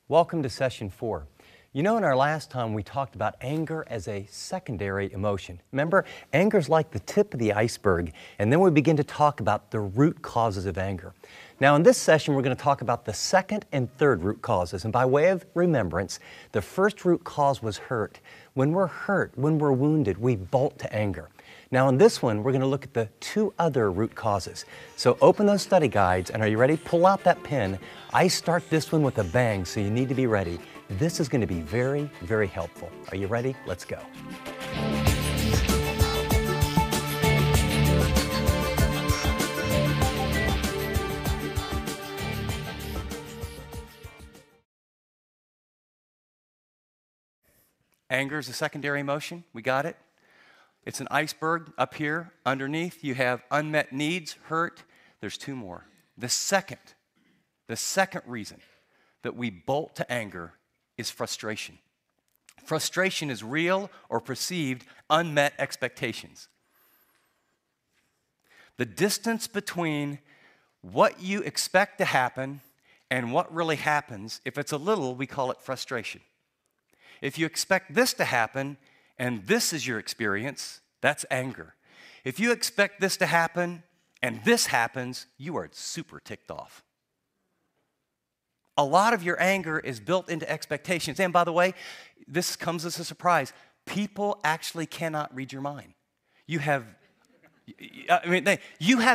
Welcome to session 4. You know, in our last time we talked about anger as a secondary emotion. Remember, anger is like the tip of the iceberg, and then we begin to talk about the root causes of anger. Now in this session we're going to talk about the second and third root causes, and by way of remembrance, the first root cause was hurt. When we're hurt, when we're wounded, we bolt to anger. Now in this one, we're going to look at the two other root causes. So open those study guides, and are you ready? Pull out that pen. I start this one with a bang, so you need to be ready. This is going to be very, very helpful. Are you ready? Let's go. Anger is a secondary emotion. We got it? It's an iceberg up here. Underneath, you have unmet needs, hurt. There's two more. The second reason that we bolt to anger is frustration. Frustration is real or perceived unmet expectations. The distance between what you expect to happen and what really happens, if it's a little, we call it frustration. If you expect this to happen and this is your experience, that's anger. If you expect this to happen and this happens, you are super ticked off. A lot of your anger is built into expectations. And by the way, this comes as a surprise. People actually cannot read your mind. You have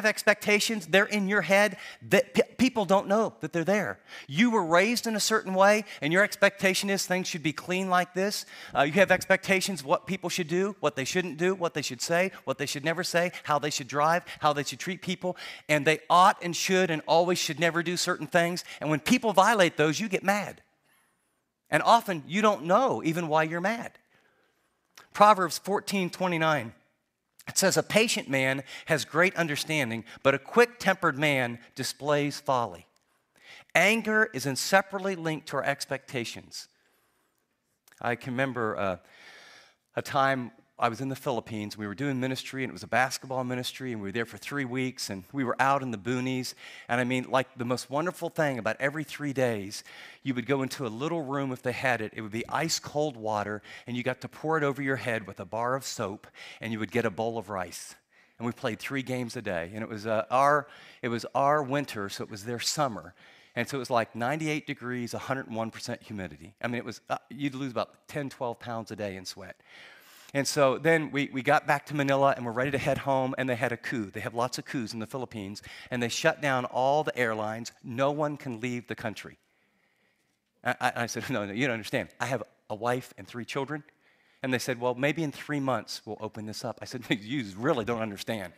expectations, they're in your head, that people don't know that they're there. You were raised in a certain way, and your expectation is things should be clean like this. You have expectations what people should do, what they shouldn't do, what they should say, what they should never say, how they should drive, how they should treat people, and they ought and should and always should never do certain things. And when people violate those, you get mad. And often, you don't know even why you're mad. Proverbs 14:29. It says, a patient man has great understanding, but a quick-tempered man displays folly. Anger is inseparably linked to our expectations. I can remember a time I was in the Philippines. We were doing ministry, and it was a basketball ministry, and we were there for 3 weeks, and we were out in the boonies. And I mean, like the most wonderful thing about every 3 days, you would go into a little room if they had it. It would be ice-cold water, and you got to pour it over your head with a bar of soap, and you would get a bowl of rice. And we played 3 games a day, and it was our winter, so it was their summer. And so it was like 98 degrees, 101% humidity. I mean, it was you'd lose about 10, 12 pounds a day in sweat. And so then we got back to Manila, and we're ready to head home, and they had a coup. They have lots of coups in the Philippines, and they shut down all the airlines. No one can leave the country. I said, no, you don't understand. I have a wife and 3 children. And they said, well, maybe in 3 months we'll open this up. I said, you really don't understand.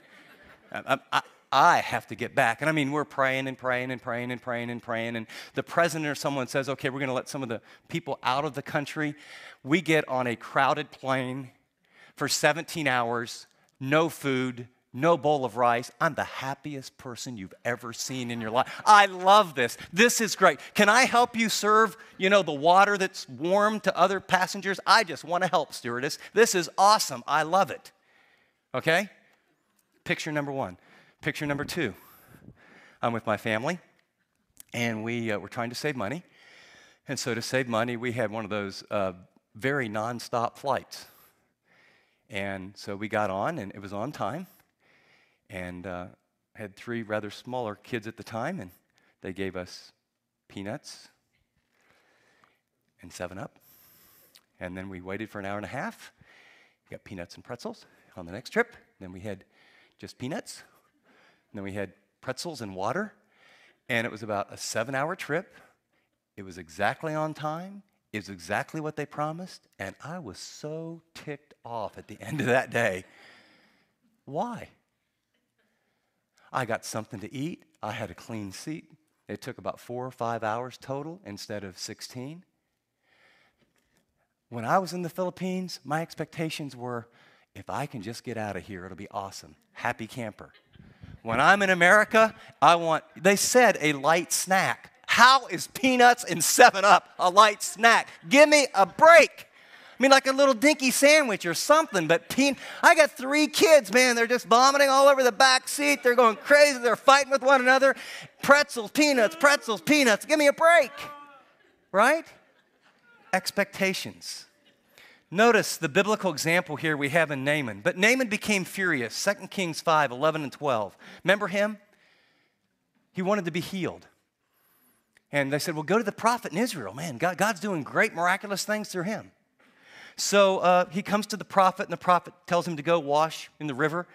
I have to get back. And I mean, we're praying and praying and praying and praying and praying. And the president or someone says, okay, we're going to let some of the people out of the country. We get on a crowded plane for 17 hours, no food, no bowl of rice. I'm the happiest person you've ever seen in your life. I love this. This is great. Can I help you serve, the water that's warm to other passengers? I just want to help, stewardess. This is awesome. I love it. Okay? Picture number 1. Picture number 2. I'm with my family, and we were trying to save money. And so to save money, we had one of those very nonstop flights. And so we got on, and it was on time. And had 3 rather smaller kids at the time, and they gave us peanuts and 7-Up. And then we waited for an hour and a half. We got peanuts and pretzels on the next trip. Then we had just peanuts. And then we had pretzels and water. And it was about a 7-hour trip. It was exactly on time. It was exactly what they promised. And I was so ticked off at the end of that day. Why? I got something to eat. I had a clean seat. It took about 4 or 5 hours total instead of 16. When I was in the Philippines, my expectations were, if I can just get out of here, it'll be awesome. Happy camper. When I'm in America, they said a light snack. How is peanuts and 7-Up a light snack? Give me a break. I mean, like a little dinky sandwich or something, but I got 3 kids, man. They're just vomiting all over the back seat. They're going crazy. They're fighting with one another. Pretzels, peanuts, give me a break. right? Expectations. Notice the biblical example here we have in Naaman. But Naaman became furious. 2 Kings 5, 11 and 12. Remember him? He wanted to be healed. And they said, well, go to the prophet in Israel. Man, God's doing great, miraculous things through him. So he comes to the prophet, and the prophet tells him to go wash in the river.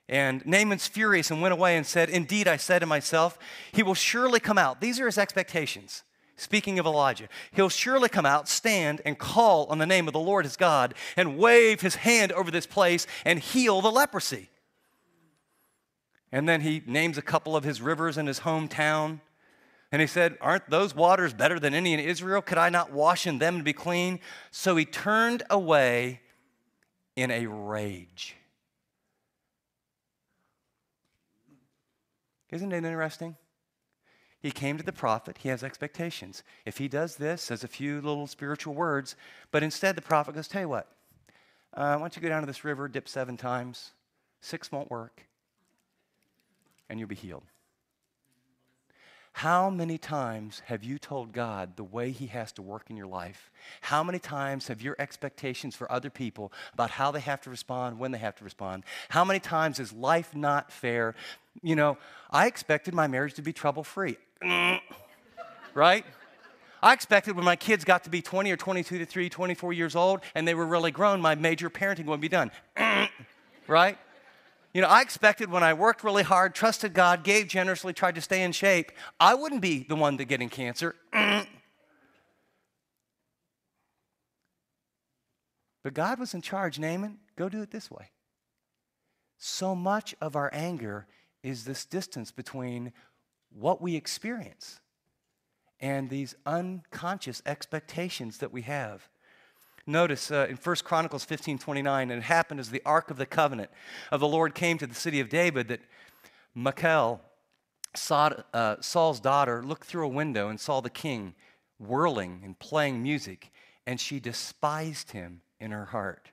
And Naaman's furious and went away and said, indeed, I said to myself, he will surely come out. These are his expectations. Speaking of Elijah, he'll surely come out, stand, and call on the name of the Lord his God, and wave his hand over this place and heal the leprosy. And then he names a couple of his rivers in his hometown. And he said, aren't those waters better than any in Israel? Could I not wash in them and be clean? So he turned away in a rage. Isn't it interesting? He came to the prophet. He has expectations. If he does this, says a few little spiritual words, but instead the prophet goes, tell you what, why don't you go down to this river, dip 7 times, 6 won't work, and you'll be healed. How many times have you told God the way he has to work in your life? How many times have your expectations for other people about how they have to respond, when they have to respond? How many times is life not fair? You know, I expected my marriage to be trouble-free. Right? I expected when my kids got to be 20 or 22 to 3, 24 years old, and they were really grown, my major parenting would be done. Right? You know, I expected when I worked really hard, trusted God, gave generously, tried to stay in shape, I wouldn't be the one to getting cancer. But God was in charge. Naaman, go do it this way. So much of our anger is this distance between what we experience and these unconscious expectations that we have. Notice in 1 Chronicles 15:29, and it happened as the Ark of the Covenant of the Lord came to the city of David that Michal, Saul's daughter, looked through a window and saw the king whirling and playing music, and she despised him in her heart.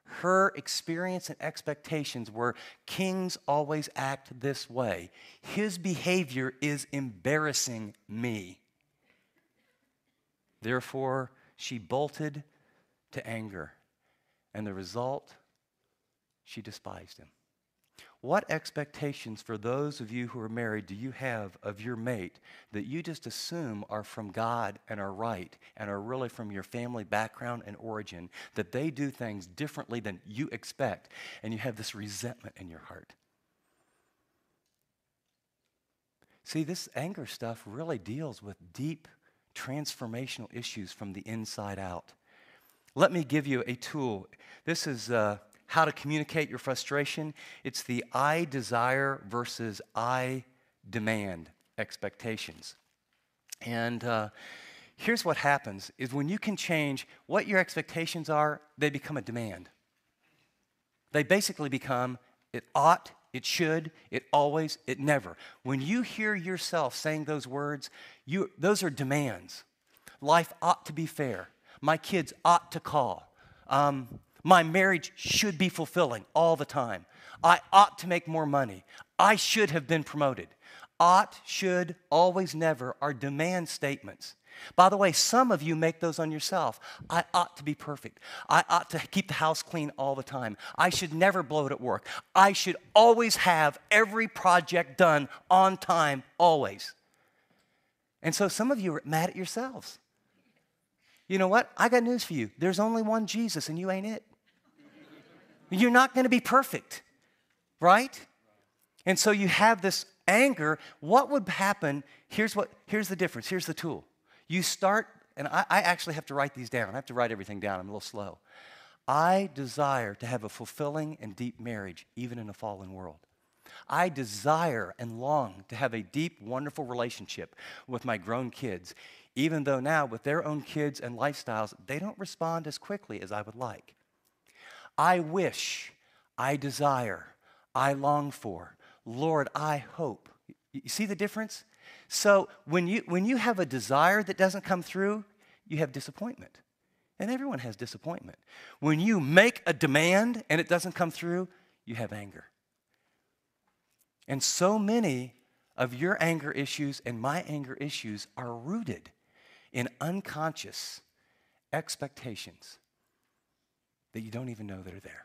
Her experience and expectations were kings always act this way. His behavior is embarrassing me. Therefore, she bolted to anger, and the result, she despised him. What expectations for those of you who are married do you have of your mate that you just assume are from God and are right and are really from your family background and origin, that they do things differently than you expect, and you have this resentment in your heart? See, this anger stuff really deals with deep transformational issues from the inside out. Let me give you a tool. This is how to communicate your frustration. It's the I desire versus I demand expectations. And here's what happens is when you can change what your expectations are, they become a demand. They basically become it ought, it should, it always, it never. When you hear yourself saying those words, those are demands. Life ought to be fair. My kids ought to call. My marriage should be fulfilling all the time. I ought to make more money. I should have been promoted. Ought, should, always, never are demand statements. By the way, some of you make those on yourself. I ought to be perfect. I ought to keep the house clean all the time. I should never blow it at work. I should always have every project done on time, always. And so some of you are mad at yourselves. You know what? I got news for you. There's only one Jesus, and you ain't it. You're not going to be perfect, right? And so you have this anger. What would happen? Here's the difference. Here's the tool. You start, and I actually have to write these down. I have to write everything down. I'm a little slow. I desire to have a fulfilling and deep marriage, even in a fallen world. I desire and long to have a deep, wonderful relationship with my grown kids, even though now, with their own kids and lifestyles, they don't respond as quickly as I would like. I wish, I desire, I long for, Lord, I hope. You see the difference? So when you have a desire that doesn't come through, you have disappointment. And everyone has disappointment. When you make a demand and it doesn't come through, you have anger. And so many of your anger issues and my anger issues are rooted in unconscious expectations that you don't even know that are there.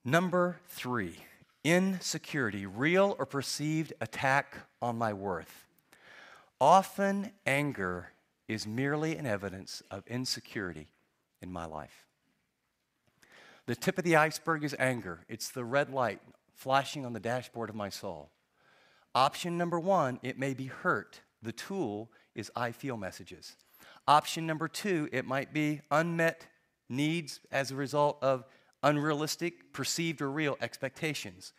Number 3, insecurity, real or perceived attack on my worth. Often anger is merely an evidence of insecurity in my life. The tip of the iceberg is anger. It's the red light flashing on the dashboard of my soul. Option number 1, it may be hurt. The tool is I feel messages. Option number 2, it might be unmet needs as a result of unrealistic, perceived, or real expectations.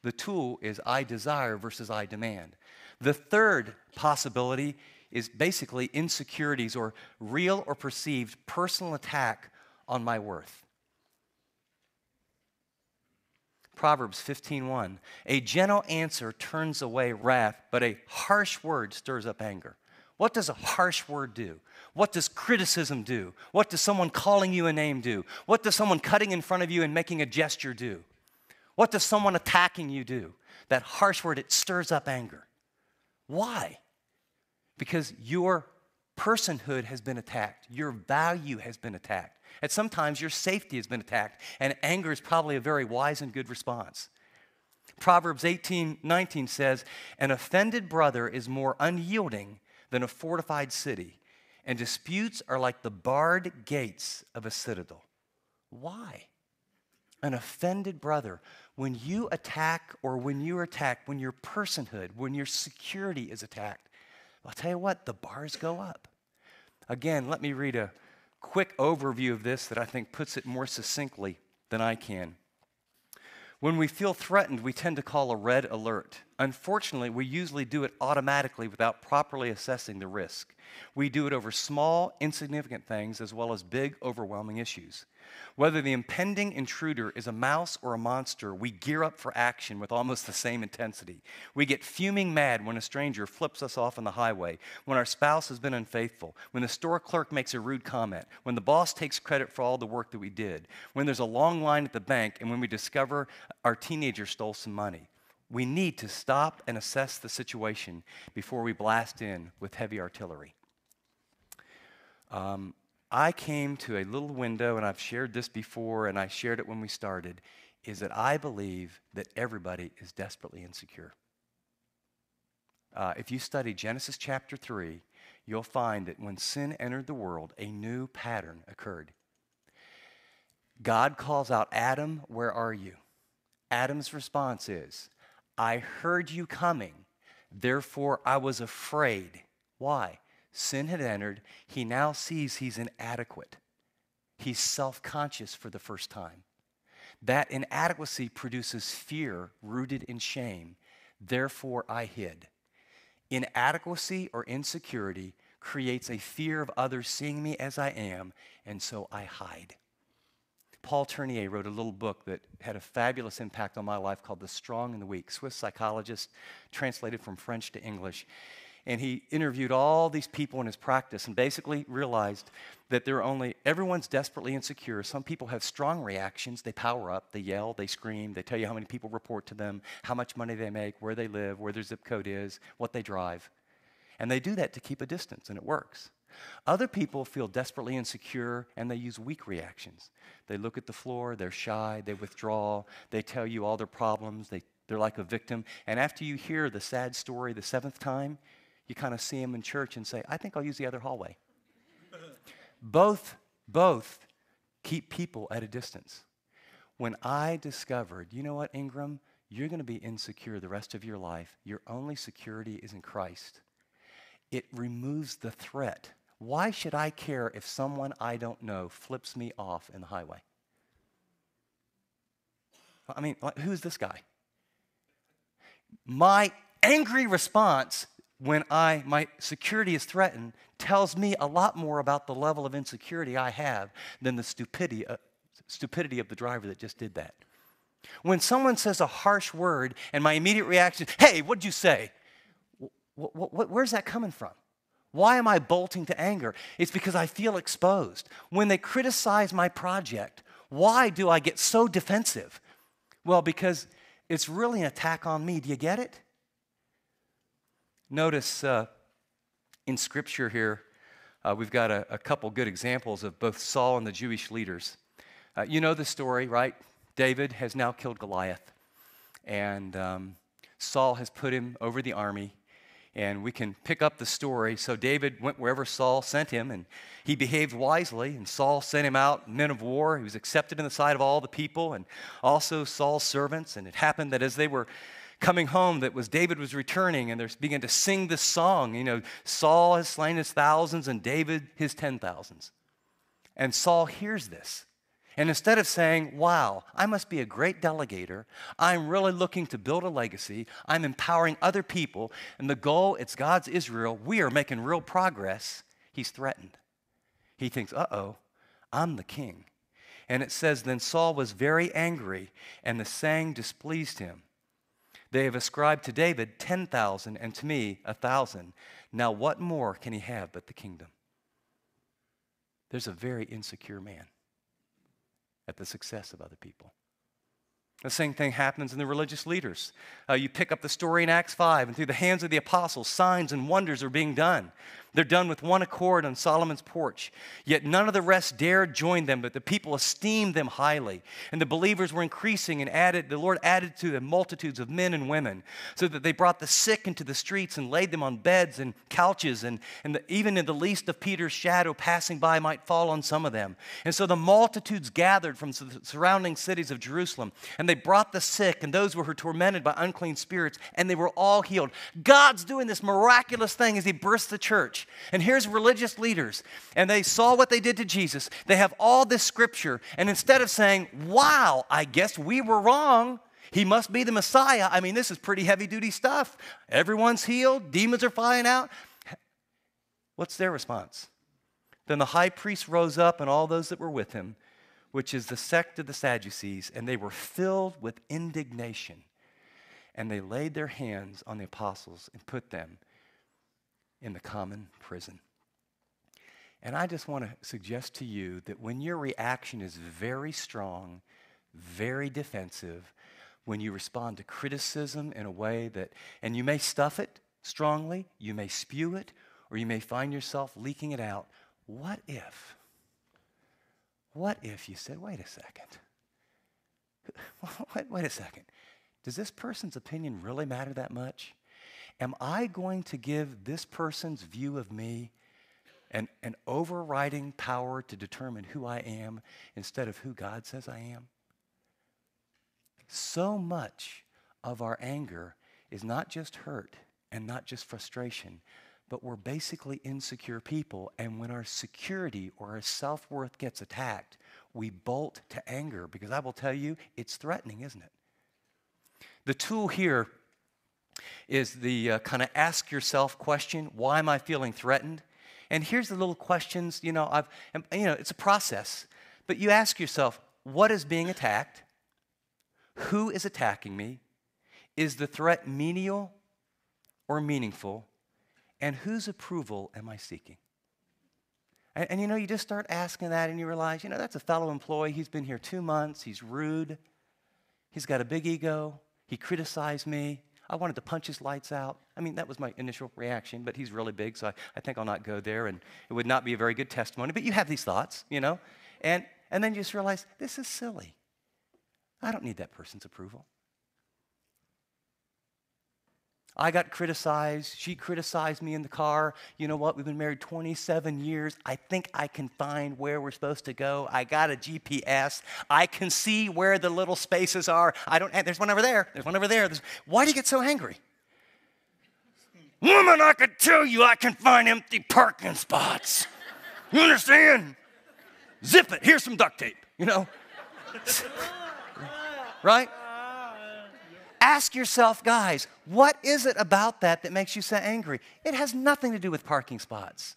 The tool is I desire versus I demand. The third possibility is basically insecurities or real or perceived personal attack on my worth. Proverbs 15:1, a gentle answer turns away wrath, but a harsh word stirs up anger. What does a harsh word do? What does criticism do? What does someone calling you a name do? What does someone cutting in front of you and making a gesture do? What does someone attacking you do? That harsh word, it stirs up anger. Why? Because your personhood has been attacked. Your value has been attacked. And sometimes your safety has been attacked. And anger is probably a very wise and good response. Proverbs 18:19 says, an offended brother is more unyielding than a fortified city, and disputes are like the barred gates of a citadel. Why? An offended brother. When you attack or when you're attacked, when your personhood, when your security is attacked, I'll tell you what, the bars go up. Again, let me read a quick overview of this that I think puts it more succinctly than I can. When we feel threatened, we tend to call a red alert. Unfortunately, we usually do it automatically without properly assessing the risk. We do it over small, insignificant things as well as big, overwhelming issues. Whether the impending intruder is a mouse or a monster, we gear up for action with almost the same intensity. We get fuming mad when a stranger flips us off on the highway, when our spouse has been unfaithful, when the store clerk makes a rude comment, when the boss takes credit for all the work that we did, when there's a long line at the bank, and when we discover our teenager stole some money. We need to stop and assess the situation before we blast in with heavy artillery. I came to a little window, and I've shared this before, and I shared it when we started, is that I believe that everybody is desperately insecure. If you study Genesis chapter 3, you'll find that when sin entered the world, a new pattern occurred. God calls out, Adam, where are you? Adam's response is, I heard you coming, therefore I was afraid. Why? Sin had entered. He now sees he's inadequate. He's self-conscious for the first time. That inadequacy produces fear rooted in shame. Therefore, I hid. Inadequacy or insecurity creates a fear of others seeing me as I am, and so I hide. Paul Tournier wrote a little book that had a fabulous impact on my life called The Strong and the Weak, Swiss psychologist, translated from French to English. And he interviewed all these people in his practice and basically realized that everyone's desperately insecure. Some people have strong reactions. They power up, they yell, they scream, they tell you how many people report to them, how much money they make, where they live, where their zip code is, what they drive. And they do that to keep a distance, and it works. Other people feel desperately insecure, and they use weak reactions. They look at the floor, they're shy, they withdraw, they tell you all their problems, they're like a victim. And after you hear the sad story the 7th time, you kind of see them in church and say, I think I'll use the other hallway. Both keep people at a distance. When I discovered, you know what, Ingram, you're going to be insecure the rest of your life. Your only security is in Christ. It removes the threat. Why should I care if someone I don't know flips me off in the highway? I mean, who's this guy? My angry response when my security is threatened tells me a lot more about the level of insecurity I have than the stupidity of the driver that just did that. When someone says a harsh word and my immediate reaction is, hey, what'd you say? Where's that coming from? Why am I bolting to anger? It's because I feel exposed. When they criticize my project, why do I get so defensive? Well, because it's really an attack on me. Do you get it? Notice In Scripture here, we've got a couple good examples of both Saul and the Jewish leaders. You know the story, right? David has now killed Goliath, and Saul has put him over the army. And we can pick up the story. So David went wherever Saul sent him, and he behaved wisely. And Saul sent him out, men of war. He was accepted in the sight of all the people, and also Saul's servants. And it happened that as they were coming home, David was returning, and they began to sing this song. You know, Saul has slain his thousands, and David his 10,000s. And Saul hears this. And instead of saying, wow, I must be a great delegator, I'm really looking to build a legacy, I'm empowering other people, and the goal, it's God's Israel, we are making real progress, he's threatened. He thinks, uh-oh, I'm the king. And it says, then Saul was very angry, and the saying displeased him. They have ascribed to David 10,000, and to me 1,000. Now what more can he have but the kingdom? There's a very insecure man at the success of other people. The same thing happens in the religious leaders. You pick up the story in Acts 5, and through the hands of the apostles, signs and wonders are being done. They're done with one accord on Solomon's porch. Yet none of the rest dared join them, but the people esteemed them highly. And the believers were increasing, and the Lord added to them multitudes of men and women, so that they brought the sick into the streets and laid them on beds and couches, and even in the least of Peter's shadow passing by might fall on some of them. And so the multitudes gathered from the surrounding cities of Jerusalem, and they brought the sick and those who were tormented by unclean spirits, and they were all healed. God's doing this miraculous thing as he bursts the church. And here's religious leaders, and they saw what they did to Jesus. They have all this scripture, and instead of saying, wow, I guess we were wrong, he must be the Messiah. I mean, this is pretty heavy-duty stuff. Everyone's healed. Demons are flying out. What's their response? Then the high priest rose up and all those that were with him, which is the sect of the Sadducees, and they were filled with indignation. And they laid their hands on the apostles and put them in the common prison. And I just want to suggest to you that when your reaction is very strong, very defensive, when you respond to criticism in a way that, and you may stuff it strongly, you may spew it, or you may find yourself leaking it out. What if you said, wait a second, wait a second, does this person's opinion really matter that much? Am I going to give this person's view of me an overriding power to determine who I am instead of who God says I am? So much of our anger is not just hurt and not just frustration, but we're basically insecure people, and when our security or our self-worth gets attacked, we bolt to anger, because I will tell you, it's threatening, isn't it? The tool here is the kind of ask yourself question, why am I feeling threatened? And here's the little questions, it's a process, but you ask yourself, what is being attacked? Who is attacking me? Is the threat menial or meaningful? And whose approval am I seeking? And you just start asking that, and you realize, that's a fellow employee. He's been here 2 months. He's rude. He's got a big ego. He criticized me. I wanted to punch his lights out. I mean, that was my initial reaction, but he's really big, so I think I'll not go there, and it would not be a very good testimony. But you have these thoughts, and then you just realize, this is silly. I don't need that person's approval. I got criticized. She criticized me in the car. You know what? We've been married 27 years. I think I can find where we're supposed to go. I got a GPS. I can see where the little spaces are. There's one over there. There's one over there. Why do you get so angry? Woman, I could tell you I can find empty parking spots. You understand? Zip it. Here's some duct tape, Right? Ask yourself, guys, what is it about that makes you so angry? It has nothing to do with parking spots.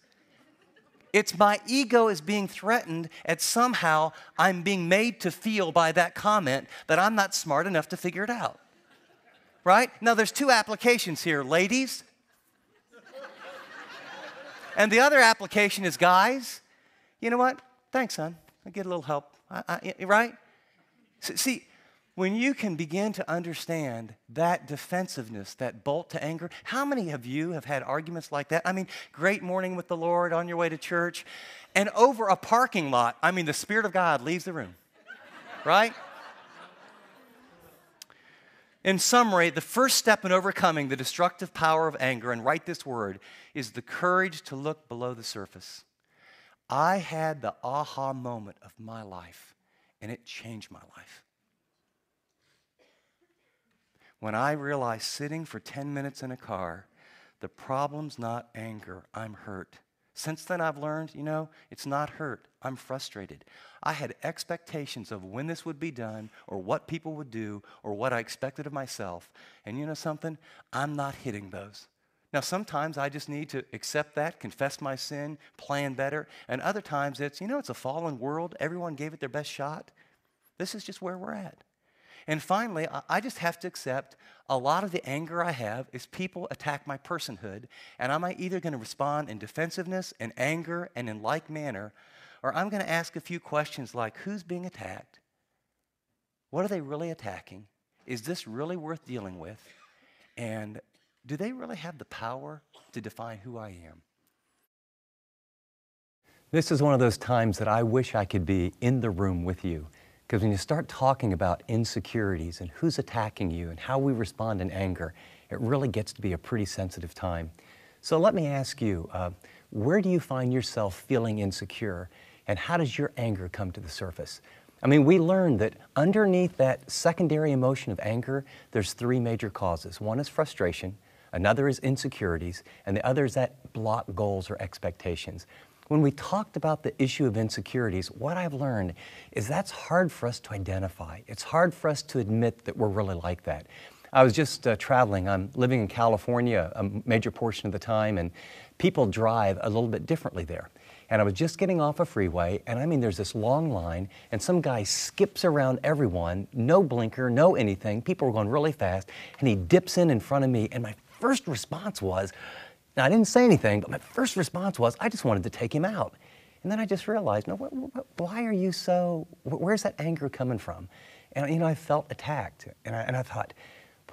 It's my ego is being threatened, and somehow I'm being made to feel by that comment that I'm not smart enough to figure it out. Right? Now, there's 2 applications here, ladies. And the other application is guys. You know what? Thanks, son. I get a little help. Right? See, When you can begin to understand that defensiveness, that bolt to anger, how many of you have had arguments like that? I mean, great morning with the Lord on your way to church, and over a parking lot, I mean, the Spirit of God leaves the room, right? In summary, the first step in overcoming the destructive power of anger, and write this word, is the courage to look below the surface. I had the aha moment of my life, and it changed my life. When I realized sitting for 10 minutes in a car, the problem's not anger, I'm hurt. Since then I've learned, it's not hurt, I'm frustrated. I had expectations of when this would be done or what people would do or what I expected of myself. And you know something? I'm not hitting those. Now sometimes I just need to accept that, confess my sin, plan better. And other times it's a fallen world. Everyone gave it their best shot. This is just where we're at. And finally, I just have to accept a lot of the anger I have is people attack my personhood, and I'm either going to respond in defensiveness and anger and in like manner, or I'm going to ask a few questions like, who's being attacked? What are they really attacking? Is this really worth dealing with? And do they really have the power to define who I am? This is one of those times that I wish I could be in the room with you. Because when you start talking about insecurities and who's attacking you and how we respond in anger, it really gets to be a pretty sensitive time. So let me ask you, where do you find yourself feeling insecure, and how does your anger come to the surface? I mean, we learned that underneath that secondary emotion of anger, there's three major causes. One is frustration, another is insecurities, and the other is that block goals or expectations. When we talked about the issue of insecurities, what I've learned is that's hard for us to identify. It's hard for us to admit that we're really like that. I was just traveling. I'm living in California a major portion of the time, and people drive a little bit differently there. And I was just getting off a freeway, and I mean, there's this long line, and some guy skips around everyone, no blinker, no anything. People were going really fast, and he dips in front of me, and my first response was, now, I didn't say anything, but my first response was, I just wanted to take him out. And then I just realized, why are you so, where's that anger coming from? And, I felt attacked. And I thought,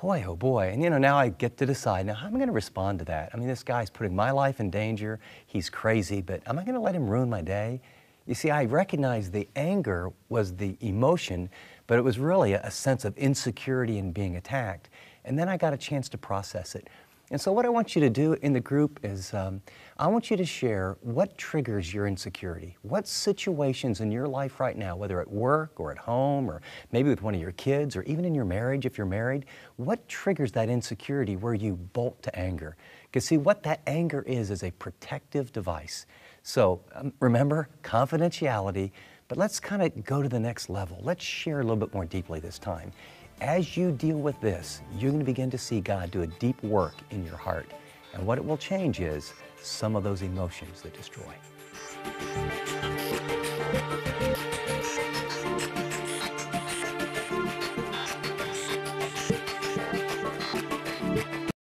boy, oh boy. And, now I get to decide, now, how am I going to respond to that? I mean, this guy's putting my life in danger. He's crazy, but am I going to let him ruin my day? You see, I recognized the anger was the emotion, but it was really a sense of insecurity and being attacked. And then I got a chance to process it. And so what I want you to do in the group is I want you to share what triggers your insecurity. What situations in your life right now, whether at work or at home or maybe with one of your kids or even in your marriage if you're married, what triggers that insecurity where you bolt to anger? Because see, what that anger is a protective device. So remember, confidentiality, but let's kind of go to the next level. Let's share a little bit more deeply this time. As you deal with this, you're going to begin to see God do a deep work in your heart. And what it will change is some of those emotions that destroy.